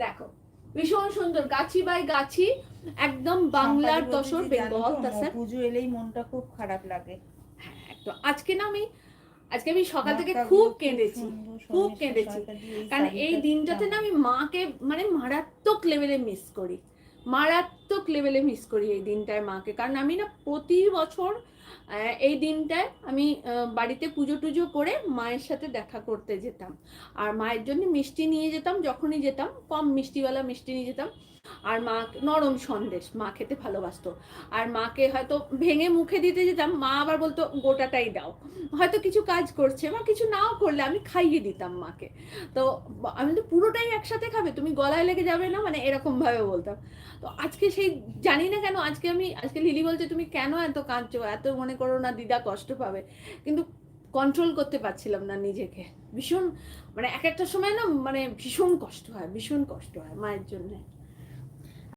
দেখো ভীষণ সুন্দর, গাছি বাই গাছি, একদম বাংলার তসর, বেঙ্গল তাসর। পুজো এলেই মনটা খুব খারাপ লাগে। হ্যাঁ একদম। আজকে আমি সকাল থেকে খুব মাকাগুলো খুব কেঁদেছি, সুন্দর, খুব শর্মিষ্ঠা কেঁদেছি, সরকার দিয়ে এই কারণ এই শাড়িটা দিনটাতে না আমি মাকে মানে মারাত্মক লেভেলে মিস করি, মারাত্মক লেভেলে মিস করি এই দিনটায় মাকে। কারণ আমি না প্রতি বছর এই দিনটায় আমি বাড়িতে পুজো টুজো করে মায়ের সাথে দেখা করতে যেতাম, আর মায়ের জন্য মিষ্টি নিয়ে যেতাম, যখনই যেতাম কম মিষ্টিওয়ালা মিষ্টি নিয়ে যেতাম। আর মা নরম সন্দেশ মা খেতে ভালোবাসতো, আর মাকে হয়তো ভেঙে মুখে দিতে যেতাম, মা আবার বলতো গোটাটাই দাও। হয়তো কিছু কাজ করছে বা কিছু নাও করলে আমি খাইয়ে দিতাম মাকে। তো আমি তো পুরোটাই একসাথে খাবে, তুমি গলায় লেগে যাবে না, মানে এরকম ভাবে বলতাম। তো আজকে সেই জানি না কেন আজকে লিলি বলছে তুমি কেন এত কাঁদছো, এত মনে করো না দিদা কষ্ট পাবে, কিন্তু কন্ট্রোল করতে পারছিলাম না নিজেকে। ভীষণ মানে এক একটা সময় না মানে ভীষণ কষ্ট হয়, ভীষণ কষ্ট হয় মায়ের জন্য।